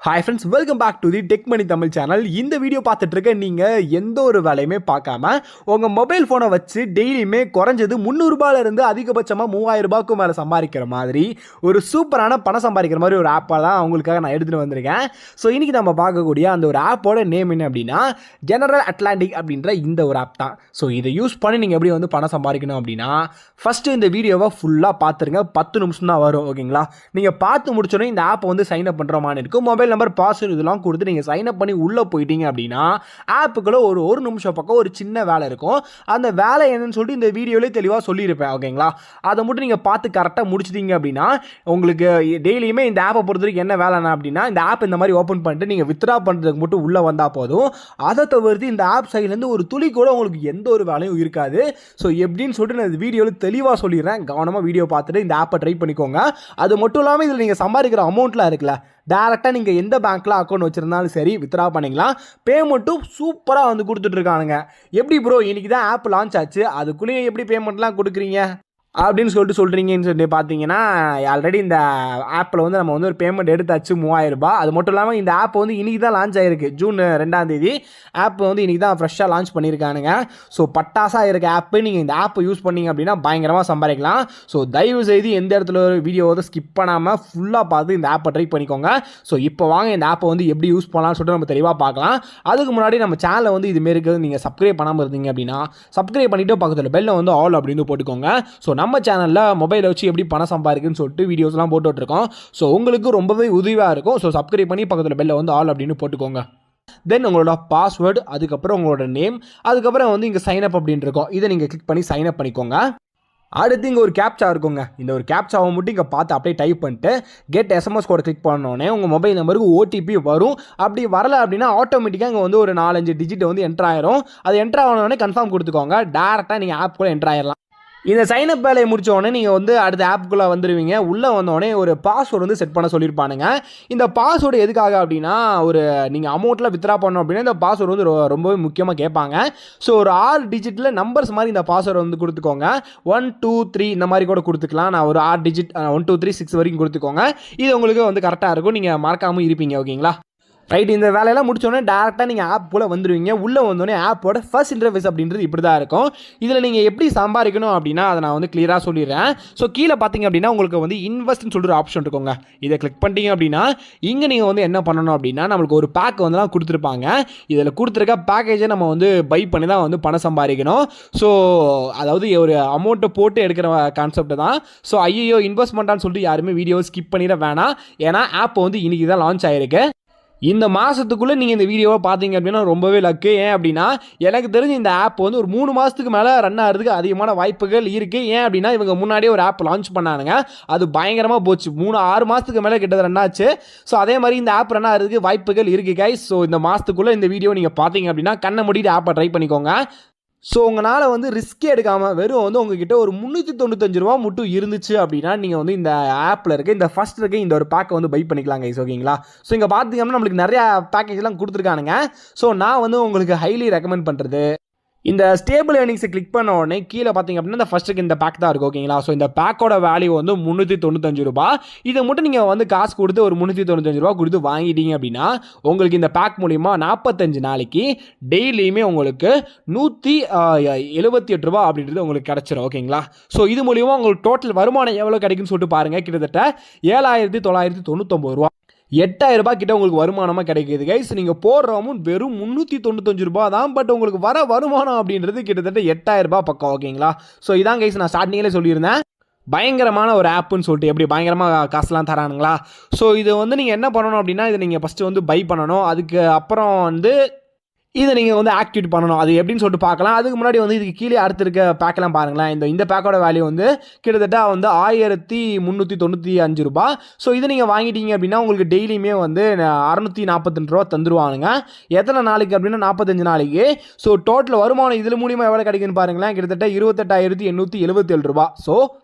Hi friends, welcome back to the Tech Money Tamil channel. இந்த video பார்த்துட்டு இருக்க நீங்க எந்த ஒரு வேலையுமே பார்க்காம உங்க மொபைல் போனை வச்சு டெய்லியுமே குறைஞ்சது 300 ரூபாயில இருந்து அதிகபட்சமா 3000 ரூபாய்க்கு மேல சம்பாதிக்கிற மாதிரி ஒரு சூப்பரான பணம் சம்பாதிக்கிற மாதிரி ஒரு ஆப்பா தான் உங்களுக்காக நான் எடுத்துட்டு வந்திருக்கேன். ஸோ இன்னைக்கு நம்ம பார்க்கக்கூடிய அந்த ஒரு ஆப்போட நேம் என்ன அப்படின்னா ஜெனரல் அட்லாண்டிக் அப்படின்ற இந்த ஒரு ஆப் தான். ஸோ இதை யூஸ் பண்ணி நீங்கள் எப்படி வந்து பணம் சம்பாதிக்கணும் அப்படின்னா ஃபஸ்ட்டு இந்த வீடியோவை ஃபுல்லாக பார்த்துருங்க. 10 நிமிஷம் தான் வரும், ஓகேங்களா? நீங்கள் பார்த்து முடிச்சோடனே இந்த ஆப்பை வந்து சைன் அப் பண்ணுற மாதிரி இருக்கும். மொபைல் நம்பர், பாஸ்வேர்டு இதெல்லாம் கொடுத்து நீங்கள் சைன் அப் பண்ணி உள்ளே போயிட்டீங்க அப்படின்னா ஆப்புக்குள்ள ஒரு நிமிஷம் பக்கம் ஒரு சின்ன வேலை இருக்கும். அந்த வேலை என்னன்னு சொல்லிட்டு இந்த வீடியோவிலே தெளிவாக சொல்லியிருப்பேன், ஓகேங்களா? அதை மட்டும் நீங்கள் பார்த்து கரெக்டாக முடிச்சிட்டீங்க அப்படின்னா உங்களுக்கு டெய்லியுமே இந்த ஆப்பை பொறுத்த வரைக்கும் என்ன வேலைனா அப்படின்னா இந்த ஆப் இந்த மாதிரி ஓப்பன் பண்ணிட்டு நீங்கள் வித்ட்ரா பண்ணுறதுக்கு மட்டும் உள்ளே வந்தால் போதும். அதை தவிர்த்து இந்த ஆப் சைட்லேருந்து ஒரு துளி கூட உங்களுக்கு எந்த ஒரு வேலையும் இருக்காது. ஸோ எப்படின்னு சொல்லிட்டு நான் இந்த வீடியோவில் தெளிவாக சொல்லிடுறேன். கவனமாக வீடியோ பார்த்துட்டு இந்த ஆப்பை ட்ரை பண்ணிக்கோங்க. அது மட்டும் இல்லாமல் இதில் நீங்கள் சம்பாதிக்கிற அமௌண்ட்லாம் இருக்குல்ல, டேரெக்டாக நீங்கள் எந்த பேங்க்கில் அக்கௌண்ட் வச்சுருந்தாலும் சரி வித்ட்ரா பண்ணிக்கலாம். பேமெண்ட்டும் சூப்பராக வந்து கொடுத்துட்ருக்கானுங்க. எப்படி ப்ரோ இன்றைக்கி தான் ஆப் லான்ச் ஆச்சு, அதுக்குள்ளேயே எப்படி பேமெண்ட்லாம் கொடுக்குறீங்க அப்படின்னு சொல்கிறீங்கன்னு சொல்லி பார்த்தீங்கன்னா, ஆல்ரெடி இந்த ஆப்பில் வந்து நம்ம வந்து ஒரு பேமெண்ட் எடுத்தாச்சு 3000 ரூபாய். அது மட்டும் இல்லாமல் இந்த ஆப் வந்து இன்றைக்கி தான் லான்ச் ஆகிருக்கு. ஜூன் 2ஆம் தேதி ஆப் வந்து இன்றைக்கி தான் ஃப்ரெஷ்ஷாக லான்ச் பண்ணியிருக்கானுங்க. ஸோ பட்டாசாக இருக்க ஆப்பு, நீங்கள் இந்த ஆப்பை யூஸ் பண்ணிங்க அப்படின்னா பயங்கரமாக சம்பாதிக்கலாம். ஸோ தயவு செய்து எந்த இடத்துல ஒரு வீடியோ வந்து ஸ்கிப் பண்ணாமல் ஃபுல்லாக பார்த்து இந்த ஆப்பை ட்ரை பண்ணிக்கோங்க. ஸோ இப்போ வாங்க இந்த ஆப்பை வந்து எப்படி யூஸ் பண்ணலாம்னு சொல்லிட்டு நம்ம தெளிவாக பார்க்கலாம். அதுக்கு முன்னாடி நம்ம சேனலை வந்து இதுமாரி இருக்கிறது நீங்கள் சப்ஸ்கிரைப் பண்ணாமல் இருந்தீங்க அப்படின்னா சப்ஸ்கிரைப் பண்ணிவிட்டு பக்கத்தில் பெல்லை வந்து ஆல் அப்படின்னு போட்டுக்கோங்க. ஸோ நம்ம சேனலில் மொபைலை வச்சு எப்படி பணம் சம்பாதிக்குன்னு சொல்லிட்டு வீடியோஸ்லாம் போட்டுட்ருக்கோம். ஸோ உங்களுக்கு ரொம்பவே உதவியாக இருக்கும். ஸோ சப்ஸ்கிரைப் பண்ணி பக்கத்தில் பெல்லை வந்து ஆல் அப்படின்னு போட்டுக்கோங்க. தென் உங்களோட பாஸ்வேர்டு, அதுக்கப்புறம் உங்களோட நேம், அதுக்கப்புறம் வந்து இங்கே சைன்அப் அப்படின்னு இருக்கும். இதை நீங்கள் கிளிக் பண்ணி சைன்அப் பண்ணிக்கோங்க. அடுத்து இங்கே ஒரு கேப்சா இருக்குங்க. இந்த ஒரு கேப்சாவை மட்டும் இங்கே பார்த்து அப்படியே டைப் பண்ணிட்டு கெட் எஸ்எம்எஸ் கோட் கிளிக் பண்ணோடனே உங்கள் மொபைல் நம்பருக்கு ஓடிபி வரும். அப்படி வரலை அப்படின்னா ஆட்டோமேட்டிக்காக இங்கே வந்து ஒரு 4-5 டிஜிட் வந்து என்ட்ரு ஆயிரும். அது என்ட்ரு ஆனோடனே கன்ஃபார்ம் கொடுத்துக்கோங்க. டேரெக்டாக நீங்கள் ஆப் கூட என்ட்ரு ஆயிடலாம். இந்த சைனப் வேலையை முடிச்ச உடனே நீங்கள் வந்து அடுத்த ஆப்புக்குள்ளே வந்துடுவீங்க. உள்ளே வந்தோடனே ஒரு பாஸ்வேர்டு வந்து செட் பண்ண சொல்லியிருப்பானுங்க. இந்த பாஸ்வேர்டு எதுக்காக அப்படின்னா நீங்கள் அமௌண்ட்டில் வித்ட்ரா பண்ணோம் அப்படின்னா இந்த பாஸ்வேர்டு வந்து ரொம்பவே முக்கியமாக கேட்பாங்க. ஸோ ஒரு 6 டிஜிட்டில் நம்பர்ஸ் மாதிரி இந்த பாஸ்வேர்டு வந்து கொடுத்துக்கோங்க. 1 2 3 இந்த மாதிரி கூட கொடுத்துக்கலாம். நான் ஒரு 6 டிஜிட் 1 2 3 6 வரைக்கும் கொடுத்துக்கோங்க. இது உங்களுக்கு வந்து கரெக்டாக இருக்கும். நீங்கள் மறக்காமல் இருப்பீங்க, ஓகேங்களா? ரைட், இந்த வேலையெல்லாம் முடிச்சோடனே டேரெக்டாக நீங்கள் ஆப் போல் வந்துடுவீங்க. உள்ளே வந்தோடனே ஆப்போட ஃபர்ஸ்ட் இன்டர்ஃபேஸ் அப்படின்றது இப்படி தான் இருக்கும். இதில் நீங்கள் எப்படி சம்பாதிக்கணும் அப்படின்னா அதை நான் வந்து கிளியராக சொல்லிடுறேன். ஸோ கீழே பார்த்தீங்க அப்படின்னா உங்களுக்கு வந்து இன்வெஸ்ட்னு சொல்லிட்டு ஆப்ஷன் இருக்குங்க. இதை கிளிக் பண்ணிட்டீங்க அப்படின்னா இங்கே நீங்கள் வந்து என்ன பண்ணணும் அப்படின்னா நம்மளுக்கு ஒரு பேக் வந்துலாம் கொடுத்துருப்பாங்க. இதில் கொடுத்துருக்க பேக்கேஜை நம்ம வந்து பை பண்ணி தான் வந்து பணம் சம்பாதிக்கணும். ஸோ அதாவது ஒரு அமௌண்ட்டை போட்டு எடுக்கிற கான்செப்ட் தான். ஸோ ஐயோ இன்வெஸ்ட்மெண்ட்டான்னு சொல்லிட்டு யாருமே வீடியோவை ஸ்கிப் பண்ணிட வேணாம். ஏன்னா ஆப் வந்து இன்றைக்கி தான் லான்ச் ஆகிருக்கு. இந்த மாதத்துக்குள்ளே நீங்கள் இந்த வீடியோவை பார்த்தீங்க அப்படின்னா ரொம்பவே லக்கு. ஏன் அப்படின்னா எனக்கு தெரிஞ்சு இந்த ஆப் வந்து ஒரு 3 மாதத்துக்கு மேலே ரன் ஆகிறதுக்கு அதிகமான வாய்ப்புகள் இருக்குது. ஏன் அப்படின்னா இவங்க முன்னாடியே ஒரு ஆப் லான்ச் பண்ணானுங்க. அது பயங்கரமாக போச்சு. 6 மாதத்துக்கு மேலே கிட்டத்தட்ட ரன் ஆச்சு. ஸோ அதே மாதிரி இந்த ஆப் ரன் ஆகிறதுக்கு வாய்ப்புகள் இருக்குது கைஸ். ஸோ இந்த மாதத்துக்குள்ளே இந்த வீடியோ நீங்கள் பார்த்தீங்க அப்படின்னா கண்ணை மூடிட்டு ஆப்பை ட்ரை பண்ணிக்கோங்க. ஸோ உங்களால் வந்து ரிஸ்கே எடுக்காமல் வெறும் வந்து உங்ககிட்ட ஒரு 395 ரூபா மட்டும் இருந்துச்சு அப்படின்னா நீங்கள் வந்து இந்த ஆப்பில் இருக்க இந்த ஃபஸ்ட் இருக்க இந்த ஒரு பேக்கை வந்து பை பண்ணிக்கலாம் கைஸ், ஓகேங்களா? ஸோ இங்கே பார்த்தீங்கன்னா நம்மளுக்கு நிறையா பேக்கேஜ்லாம் கொடுத்துருக்கானுங்க. ஸோ நான் வந்து உங்களுக்கு ஹைலி ரெக்கமெண்ட் பண்ணுறது இந்த ஸ்டேபிள் ஏர்னிங்ஸை கிளிக் பண்ண உடனே கீழே பார்த்தீங்க அப்படின்னா இந்த ஃபஸ்ட்டுக்கு இந்த பேக் தான் இருக்கும், ஓகேங்களா? ஸோ இந்த பேக்கோட வேல்யூ வந்து 395 ரூபா. இதை மட்டும் நீங்கள் வந்து காசு கொடுத்து ஒரு 395 ரூபா கொடுத்து வாங்கிட்டீங்க அப்படின்னா உங்களுக்கு இந்த பேக் மூலிமா 45 நாளைக்கு டெய்லியுமே உங்களுக்கு 178 ரூபா அப்படின்றது உங்களுக்கு கிடச்சிரும், ஓகேங்களா? ஸோ இது மூலிமா உங்களுக்கு டோட்டல் வருமானம் எவ்வளோ கிடைக்குன்னு சொல்லிட்டு பாருங்கள். கிட்டத்தட்ட 7999 ரூபா, 8000 ரூபாய் கிட்ட உங்களுக்கு வருமானமாக கிடைக்கிது கைஸ். நீங்கள் போடுற அமௌண்ட் வெறும் 395 ரூபா தான். பட் உங்களுக்கு வர வருமானம் அப்படின்றது கிட்டத்தட்ட 8000 ரூபாய் பக்கம், ஓகேங்களா? ஸோ இதான் கைஸ் நான் ஸ்டார்டிங்கிலே சொல்லியிருந்தேன் பயங்கரமான ஒரு ஆப்புன்னு சொல்லிட்டு. எப்படி பயங்கரமாக காசுலாம் தரானுங்களா? ஸோ இது வந்து நீங்கள் என்ன பண்ணணும் அப்படின்னா இதை நீங்கள் ஃபஸ்ட்டு வந்து பை பண்ணணும். அதுக்கு அப்புறம் வந்து இதை நீங்கள் வந்து ஆக்டிவேட் பண்ணணும். அது எப்படின்னு சொல்லிட்டு பார்க்கலாம். அதுக்கு முன்னாடி வந்து இதுக்கு கீழே அடுத்து இருக்க பேக்கெல்லாம் பாருங்களேன். இந்த பேக்கோட வேல்யூ வந்து கிட்டத்தட்ட வந்து 1395 ரூபா. ஸோ இதை நீங்கள் வாங்கிட்டீங்க அப்படின்னா உங்களுக்கு டெய்லியுமே வந்து 642 ரூபா தந்துருவானுங்க. எத்தனை நாளைக்கு அப்படின்னா 45 நாளைக்கு. ஸோ டோட்டல் வருமானம் இதில் மூலியமாக எவ்வளோ கிடைக்குன்னு பாருங்களேன். கிட்டத்தட்ட 28,877 ரூபா. ஸோ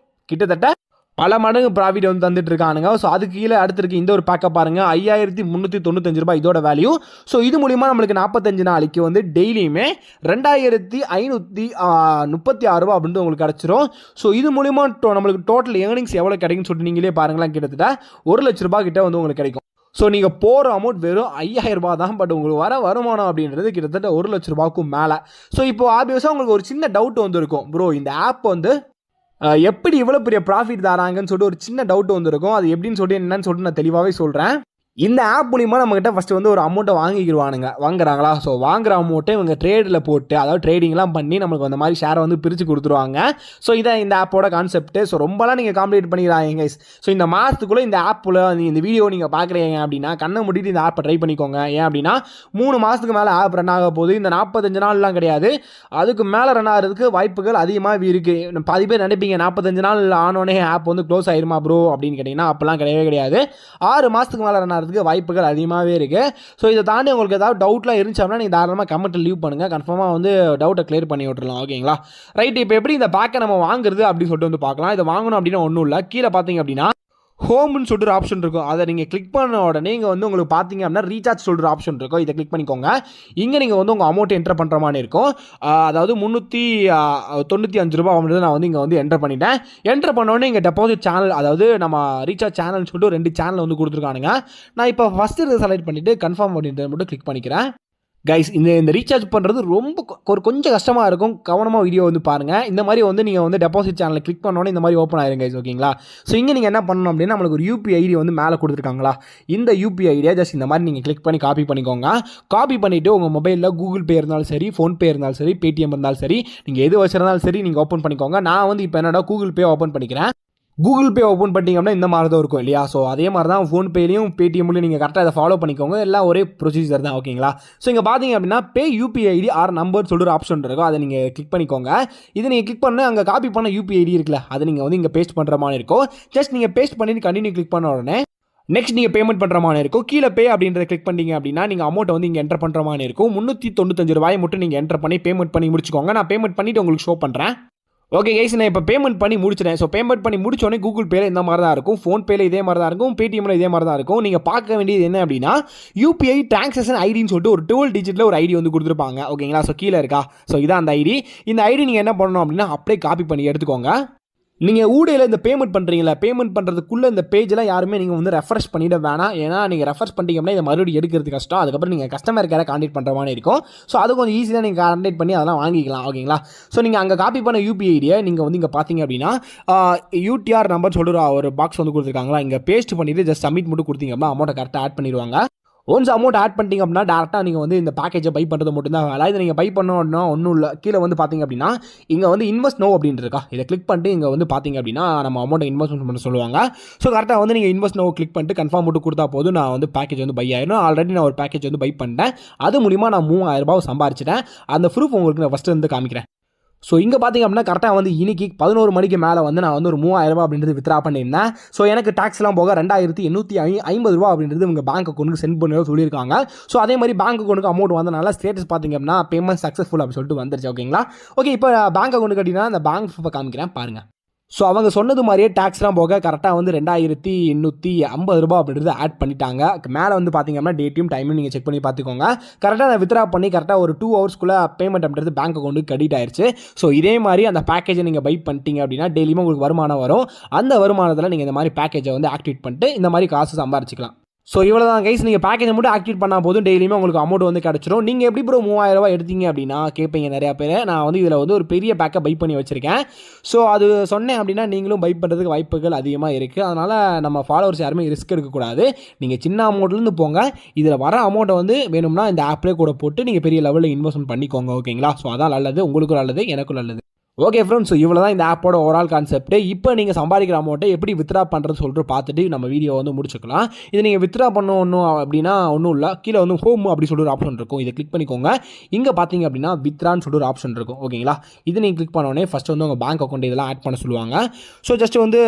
கிட்டத்தட்ட பல மடங்கு ப்ராஃபிட் வந்து தந்துட்டு இருக்கானுங்க. ஸோ அதுக்கு கீழே அடுத்திருக்கு இந்த ஒரு பேக்கை பாருங்கள், 5395 ரூபாய் இதோட வேல்யூ. ஸோ இது மூலிமா நம்மளுக்கு 45 நாளைக்கு வந்து டெய்லியுமே 2536 ரூபா அப்படின்ட்டு உங்களுக்கு கிடச்சிரும். ஸோ இது மூலிமா நம்மளுக்கு டோட்டல் ஏர்னிங்ஸ் எவ்வளோ கிடைக்குன்னு சொல்லிட்டு நீங்களே பாருங்களேன். கிட்டத்தட்ட 1 லட்ச ரூபாய் கிட்ட வந்து உங்களுக்கு கிடைக்கும். ஸோ நீங்கள் போகிற அமௌண்ட் வெறும் 5000 ரூபா தான். பட் உங்களுக்கு வர வருமானம் அப்படின்றது கிட்டத்தட்ட 1 லட்ச ரூபாய்க்கும் மேலே. ஸோ இப்போ ஆப்வியஸாக உங்களுக்கு ஒரு சின்ன டவுட் வந்துருக்கும், ப்ரோ இந்த ஆப் வந்து எப்படி இவ்வளோ பெரிய ப்ராஃபிட் தராங்கன்னு சொல்லிட்டு ஒரு சின்ன டவுட் வந்துருக்கும். அது எப்படின்னு சொல்லிட்டு என்னன்னு சொல்லிட்டு நான் தெளிவாகவே சொல்கிறேன். இந்த ஆப் மூலிமா நம்மகிட்ட ஃபஸ்ட்டு வந்து ஒரு அமௌண்ட்டை வாங்குறாங்களா? ஸோ வாங்குற அமௌண்ட்டை இவங்க ட்ரேடில் போட்டு, அதாவது ட்ரேடிங்லாம் பண்ணி நம்மளுக்கு அந்த மாதிரி ஷேரை வந்து பிரித்து கொடுத்துருவாங்க. ஸோ இதான் இந்த ஆப்போட கான்செப்ட்டு. ஸோ ரொம்பலாம் நீங்கள் காம்ப்ளீட் பண்ணிடுறாங்க கைஸ். ஸோ இந்த மாதத்துக்குள்ளே இந்த ஆப்பில் இந்த வீடியோ நீங்கள் பார்க்குறீங்க அப்படின்னா கண்ணை மூடிட்டு இந்த ஆப்பை ட்ரை பண்ணிக்கோங்க. ஏன் அப்படின்னா 3 மாதத்துக்கு மேலே ஆப் ரன் ஆக போகுது. இந்த 45 நாள்லாம் கிடையாது, அதுக்கு மேலே ரன் ஆகிறதுக்கு வாய்ப்புகள் அதிகமாக இருக்குது. பாதி பேர் நினைப்பீங்க 45 நாள் ஆனோடனே ஆப் வந்து க்ளோஸ் ஆயிருமா ப்ரோ அப்படின்னு கேட்டிங்கன்னா அப்போல்லாம் கிடையாது. 6 மாதத்துக்கு மேலே ரன் வாய்ப்புகள் அதிகமாகவே இருக்கு. ஸோ இதை தாண்டி உங்களுக்கு ஏதாவது டவுட்லாம் இருந்துச்சு அப்படின்னா நீங்கள் தாராளமாக கமெண்ட்டில் லீவ் பண்ணுங்கள். கன்ஃபார்மாக வந்து டவுட்டை கிளியர் பண்ணி விட்டுருலாம். ஓகேங்களா? ரைட். இப்போ எப்படி இந்த பேக்கை நம்ம வாங்குறது அப்படின்னு சொல்லிட்டு வந்து பார்க்கலாம். இதை வாங்கணும் அப்படின்னா ஒன்றும் இல்லை, கீழே பார்த்தீங்க அப்படின்னா ஹோம்னு சொல்லிட்டு ஒரு ஆப்ஷன் இருக்கும். அதை நீங்கள் கிளிக் பண்ண உடனே இங்கே வந்து உங்களுக்கு பார்த்தீங்க அப்படின்னா ரீசார்ஜ் சொல்கிற ஆப்ஷன் இருக்கும். இதை கிளிக் பண்ணிக்கோங்க. இங்கே நீங்கள் வந்து உங்கள் அமௌண்ட் என்டர் பண்ணுற மாதிரி இருக்கும். அதாவது 395 ரூபா அப்படின்றது நான் வந்து இங்கே வந்து என்டர் பண்ணிட்டேன். என்டர் பண்ணோடனே இங்கே டெபாசிட் சேனல், அதாவது நம்ம ரீசார்ஜ் சேனல்னு சொல்லிட்டு 2 சேனல் வந்து கொடுத்துருக்கானுங்க. நான் இப்போ ஃபஸ்ட்டு இதை செலக்ட் பண்ணிவிட்டு கன்ஃபார்ம் அப்படின்றத மட்டும் கிளிக் பண்ணிக்கிறேன். கைஸ் இந்த ரீசார்ஜ் பண்ணுறது ரொம்ப கொஞ்சம் கஷ்டமாக இருக்கும். கவனமாக வீடியோ வந்து பாருங்கள். இந்த மாதிரி வந்து நீங்கள் வந்து டெபாசிட் சேனலில் கிளிக் பண்ணோன்னே இந்த மாதிரி ஓப்பன் ஆயிரும் கைஸ். ஓகேங்களா? ஸோ இங்கே நீங்கள் என்ன பண்ணணும் அப்படின்னா நம்மளுக்கு ஒரு யூபிஐ ஐடி வந்து மேலே கொடுத்துருக்காங்களா, இந்த யூபிஐ ஐடியா ஜஸ்ட் இந்த மாதிரி நீங்கள் கிளிக் பண்ணி காப்பி பண்ணிக்கோங்க. காப்பி பண்ணிவிட்டு உங்கள் மொபைலில் கூகுள் பே இருந்தாலும் சரி, ஃபோன்பே இருந்தாலும் சரி, பேடிஎம் இருந்தாலும் சரி, நீங்கள் எது வச்சிருந்தாலும் சரி நீங்கள் ஓப்பன் பண்ணிக்கோங்க. நான் வந்து இப்போ என்னடா கூகுள் பே ஓப்பன் பண்ணிக்கிறேன். கூகுள் பே ஓப்பன் பண்ணிட்டீங்க அப்படின்னா இந்த மாதிரி தான் இருக்கும் இல்லையா? ஸோ அதே மாதிரி தான் ஃபோன்பேலையும் பேடிஎம்லையும் நீங்கள் கரெக்டாக அதை ஃபாலோ பண்ணிக்கோங்க. எல்லாம் ஒரே ப்ரொசீஜர் தான். ஓகேங்களா? ஸோ இங்கே பார்த்தீங்க அப்படின்னா பே யூபிஐ ஐடி ஆர் நம்பர் சொல்லிட்டு ஒரு ஆப்ஷன் இருக்கும். அதை நீங்கள் கிளிக் பண்ணிக்கோங்க. இதை நீங்கள் கிளிக் பண்ண அங்கே காப்பி பண்ண யூபிஐ ஐடி இருக்குல்ல, அதை நீங்கள் வந்து இங்கே பேஸ்ட் பண்ணுற மாதிரி இருக்கும். ஜஸ்ட் நீங்கள் பேஸ்ட் பண்ணிட்டு கண்டினியூ கிளிக் பண்ண உடனே நெக்ஸ்ட் நீங்கள் பேமெண்ட் பண்ணுற மாதிரி இருக்கும். கீழே பே அப்படின்றத கிளிக் பண்ணிங்க அப்படின்னா நீங்கள் அமௌண்ட் வந்து இங்கே என்டர் பண்ணுற மாதிரி இருக்கும். 395 ரூபாயை மட்டும் நீங்கள் என்டர் பண்ணி பேமெண்ட் பண்ணி முடிச்சுக்கோங்க. நான் பேமெண்ட் பண்ணிவிட்டு உங்களுக்கு ஷோ பண்ணுறேன். ஓகே கைஸ், நான் இப்போ பேமெண்ட் பண்ணி முடிச்சிட்டேன். ஸோ பேமெண்ட் பண்ணி முடிச்சோடனே கூகுள் பேல இந்த மாதிரி தான் இருக்கும், ஃபோன்பேல இதே மாதிரி தான் இருக்கும், பேடிஎம்ல இதே மாதிரி தான் இருக்கும். நீங்கள் பார்க்க வேண்டியது என்ன அப்படின்னா யூபிஐ டிரான்சாக்ஷன் ஐடின்னு சொல்லிட்டு ஒரு 12 டிஜிட்டில் ஒரு ஐடி வந்து கொடுத்துருப்பாங்க. ஓகேங்களா? ஸோ கீழே இருக்கா? ஸோ இதான் அந்த ஐடி. இந்த ஐடி நீங்கள் என்ன பண்ணணும் அப்படின்னா அப்படியே காப்பி பண்ணி எடுத்துக்கோங்க. நீங்கள் ஊடையில் இந்த பேமெண்ட் பண்ணுறீங்களா, பேமெண்ட் பண்ணுறதுக்குள்ளே இந்த பேஜெலாம் யாருமே நீங்கள் வந்து ரெஃப்ரெஷ் பண்ணிட வேணாம். ஏன்னா நீங்கள் ரெஃப்ரெஷ் பண்ணிட்டீங்க அப்படின்னா இதை மறுபடியும் எடுக்கிறது கஷ்டம். அதுக்கப்புறம் நீங்கள் கஸ்டமர் கேரை கான்டெக்ட் பண்ணுற மாதிரி இருக்கும். ஸோ அது கொஞ்சம் ஈஸியாக நீங்கள் கான்டெக்ட் பண்ணி அதெல்லாம் வாங்கிக்கலாம். ஓகேங்களா? ஸோ நீங்கள் அங்கே காப்பி பண்ண யூபிஐ ஐடியை நீங்கள் வந்து இங்கே பார்த்தீங்க அப்படின்னா யூடிஆர் நம்பர் சொல்லிட்டு ஒரு பாக்ஸ் வந்து கொடுத்துருக்காங்களா, இங்கே பேஸ்ட் பண்ணிவிட்டு ஜஸ்ட் சப்மிட் மட்டும் கொடுத்தீங்க அப்படின்னா அமௌண்ட்டை கரெக்டாக ஆட் பண்ணிடுவாங்க. ஒன்ஸ் அமௌண்ட் ஆட் பண்ணிட்டீங்க அப்படின்னா டேரெக்டாக நீங்கள் வந்து இந்த பேக்கேஜை பை பண்ணுறது மட்டும் தான் வேலை. இதை நீங்கள் பை பண்ணணும்னா ஒன்றும் இல்லை. கீழே வந்து பார்த்தீங்க அப்படின்னா இங்கே வந்து இன்வெஸ்ட் நோ அப்படின்ட்டு இருக்கா, இதை கிளிக் பண்ணிட்டு இங்கே வந்து பார்த்தீங்க அப்படின்னா நம்ம அமௌண்ட்டை இன்வெஸ்ட்மெண்ட் பண்ண சொல்லுவாங்க. ஸோ கரெக்டாக வந்து நீங்கள் இன்வெஸ்ட் நோ கிளிக் பண்ணிட்டு கன்ஃபார்ம் மட்டும் கொடுத்தா போதும், நான் வந்து பேக்கேஜ் வந்து பை ஆயிடும். ஆல்ரெடி நான் ஒரு பேக்கேஜ் வந்து பை பண்ணிட்டேன். அது மூலிமா நான் 3000 ரூபாய் சம்பாரிச்சிட்டேன். அந்த ப்ரூஃப் உங்களுக்கு நான் ஃபஸ்ட்டு வந்து காமிக்கிறேன். ஸோ இங்கே பார்த்தீங்க அப்படின்னா கரெக்டாக வந்து இன்னைக்கு 11 மணிக்கு மேலே வந்து நான் வந்து ஒரு 3000 ரூபா அப்படின்றது வித்ரா பண்ணியிருந்தேன். ஸோ எனக்கு டாக்ஸ்லாம் போக 2850 ரூபா அப்படின்றது உங்கள் பேங்க் அக்கௌண்ட்டுக்கு சென்ட் பண்ணி சொல்லியிருக்காங்க. ஸோ அதே மாதிரி பேங்க் அக்கௌண்ட்டுக்கு அமௌண்ட் வந்தனால ஸ்டேட்டஸ் பார்த்தீங்க அப்படின்னா பேமெண்ட் சக்ஸஸ்ஃபுல் அப்படின்னு சொல்லிட்டு வந்துருச்சு. ஓகேங்களா? ஓகே, இப்போ பேங்க் அக்கௌண்ட் கட்டினா அந்த பேங்க் ப்ரூஃபை காமிக்கிறேன் பாருங்கள். ஸோ அவங்க சொன்னது மாதிரியே டேக்ஸ்லாம் போக கரெக்டாக வந்து 2850 ரூபா அப்படின்றது ஆட் பண்ணிட்டாங்க. மேலே வந்து பார்த்தீங்க அப்படின்னா டேட்டையும் டைமும் நீங்கள் செக் பண்ணி பார்த்துக்கோங்க. கரெக்டாக நான் வித்ரா பண்ணி கரெக்டாக ஒரு 2 ஹவர்ஸ்க்குள்ளே பேமெண்ட் அப்படின்றது பேங்க் அக்கௌண்ட்டுக்கு கிரெடிட் ஆயிடுச்சு. ஸோ இதே மாதிரி அந்த பேக்கேஜை நீங்கள் பை பண்ணிட்டீங்க அப்படின்னா டெய்லியுமே உங்களுக்கு வருமானம் வரும். அந்த வருமானத்தில் நீங்கள் இந்த மாதிரி பேக்கேஜை வந்து ஆக்டிவேட் பண்ணிட்டு இந்த மாதிரி காசு சம்பாரிச்சிக்கலாம். ஸோ இவ்வளோ தான் கைஸ், நீங்கள் பேக்கேஜை மட்டும் ஆக்டிவேட் பண்ணால் போதும் டெய்லியுமே உங்களுக்கு அமௌண்ட் வந்து கிடச்சிரும். நீங்கள் எப்படி ப்ரோ 3000 ரூபா எடுத்தீங்க அப்படின்னா கேட்பீங்க நிறையா பேர். நான் வந்து இதில் வந்து ஒரு பெரிய பேக்கை பை பண்ணி வச்சுருக்கேன். ஸோ அது சொன்னேன் அப்படின்னா நீங்களும் பை பண்ணுறதுக்கு வாய்ப்புகள் அதிகமாக இருக்குது. அதனால் நம்ம ஃபாலோவர்ஸ் யாருமே ரிஸ்க் எடுக்கக்கூடாது. நீங்கள் சின்ன அமௌண்ட்லேருந்து போங்க. இதில் வர அமௌண்ட்டை வந்து வேணும்னா இந்த ஆப்லேயே கூட போட்டு நீங்கள் பெரிய லெவலில் இன்வெஸ்ட்மெண்ட் பண்ணிக்கோங்க. ஓகேங்களா? ஸோ அதான் நல்லது, உங்களுக்கும் நல்லது, எனக்கும் நல்லது. ஓகே ஃப்ரெண்ட்ஸ், ஸோ இவ்வளோ தான் இந்த ஆப்போட ஓவரால் கான்செப்ட். இப்போ நீங்கள் சம்பாதிக்கிற அமௌண்ட்டை எப்படி வித்ரா பண்ணுறது சொல்லிட்டு பார்த்துட்டு நம்ம வீடியோ வந்து முடிச்சுக்கலாம். இது நீங்கள் வித்ரா பண்ணணும் அப்படின்னா ஒன்றும் இல்லை, கீழே வந்து ஹோம் அப்படி சொல்லிட்டு ஒரு ஆப்ஷன் இருக்கும். இதை கிளிக் பண்ணிக்கோங்க. இங்கே பார்த்தீங்க அப்படின்னா வித்ரான்னு சொல்லிட்டு ஒரு ஆப்ஷன் இருக்கும். ஓகேங்களா? இது நீங்கள் கிளிக் பண்ணோடனே ஃபஸ்ட்டு வந்து உங்கள் பேங்க் அக்கௌண்ட் இதெல்லாம் ஆட் பண்ண சொல்லுவாங்க. ஸோ ஜஸ்ட் வந்து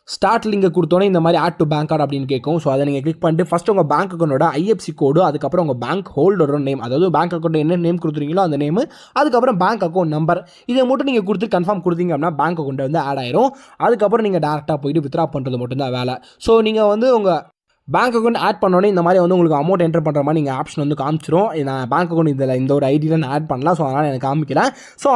ஸ்டார்ட் லிங்கை கொடுத்தோன்னே இந்த மாதிரி ஆட் டு பேங்க் கார்டு அப்படின்னு கேட்கும். ஸோ அதை நீங்கள் கிளிக் பண்ணிட்டு ஃபஸ்ட்டு உங்கள் பேங்க் அக்கௌண்டோட ஐஎஃப்சி கோடு, அதுக்கப்புறம் உங்கள் பேங்க் ஹோல்டரோட நேம், அதாவது பேங்க் அக்கௌண்ட் என்ன நேம் கொடுத்துருக்கீங்களோ அந்த நேம், அதுக்கப்புறம் பேங்க் அக்கௌண்ட் நம்பர், இதை மட்டும் நீங்கள் கொடுத்து கன்ஃபார்ம் கொடுத்தீங்க அப்படின்னா பேங்க் அக்கௌண்ட் வந்து ஆட் ஆயிரும். அதுக்கப்புறம் நீங்கள் டேரெக்டாக போயிட்டு வித்ரா பண்ணுறது மட்டும்தான் வேலை. ஸோ நீங்கள் வந்து உங்கள் பேங்க் அக்கௌண்ட் ஆட் பண்ணோன்னே இந்த மாதிரி வந்து உங்களுக்கு அமௌண்ட் என்டர் பண்ணுற மாதிரி நீங்கள் ஆப்ஷன் வந்து காமிச்சிரும். நான் பேங்க் அக்கௌண்ட் இதில் இந்த ஒரு ஐடியில் நான் ஆட் பண்ணலாம். ஸோ அதனால் எனக்கு காமிக்கல. ஸோ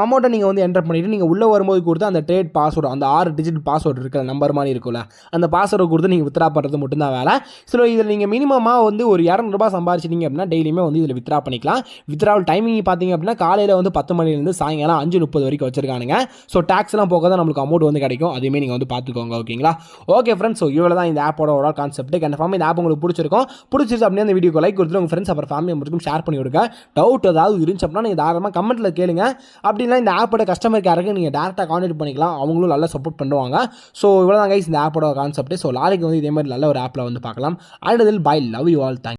அமௌண்ட்டை நீங்கள் வந்து என்டர் பண்ணிவிட்டு நீங்கள் உள்ளே வரும்போது கொடுத்து அந்த ட்ரேட் பாஸ்வேர்டு அந்த 6 டிஜிட் பாஸ்வேர்டு இருக்குல்ல, நம்பர் மாதிரி இருக்குல்ல, அந்த பாஸ்வேர்டை கொடுத்து நீங்கள் வித்ரா பண்ணுறது மட்டும்தான் வேலை. ஸோ இதில் நீங்கள் மினிமமாக வந்து ஒரு ₹200 சம்பாரிச்சிட்டிங்க அப்படின்னா டெய்லியுமே வந்து இதில் வித்ரா பண்ணிக்கலாம். வித்ராவல் டைமிங் பார்த்தீங்க அப்படின்னா காலையில் வந்து 10 மணிலேருந்து சாயங்காலம் 5:30 வரைக்கும் வச்சிருக்கானுங்க. ஸோ டேக்ஸ்லாம் போக தான் நம்மளுக்கு அமௌண்ட் வந்து கிடைக்கும். அதுவுமே நீங்கள் வந்து பார்த்துக்கோங்க. ஓகேங்களா? ஓகே ஃப்ரெண்ட்ஸ், ஸோ இவ்வளோ தான் இந்த ஆப்போட ஒரு கான்செப்ட். கன்ஃபார்மாக இந்த ஆப் உங்களுக்கு பிடிச்சிருச்சு அப்படின்னா இந்த வீடியோக்கு லைக் கொடுத்துட்டு உங்கள் ஃப்ரெண்ட்ஸ் அப்புறம் ஃபேமிலி மெம்பர்ஸ்க்கும் ஷேர் பண்ணி விடுங்க. டவுட் ஏதாவது இருந்துச்சு அப்படின்னா நீங்கள் தாராளமாக கமெண்ட்டில் கேளுங்க. அப்படின்னா இந்த ஆப்போட கஸ்டமர் கேருக்கு நீங்கள் டேரெக்டாக கான்டாக்ட் பண்ணிக்கலாம். அவங்களும் நல்லா சப்போர்ட் பண்ணுவாங்க. ஸோ இவ்வளோ தான் கைஸ் இந்த ஆப்போட கான்செப்ட். ஸோ நாளைக்கு வந்து இதே மாதிரி நல்ல ஒரு ஆப்பில் வந்து பார்க்கலாம். And bye love you all. Thanks.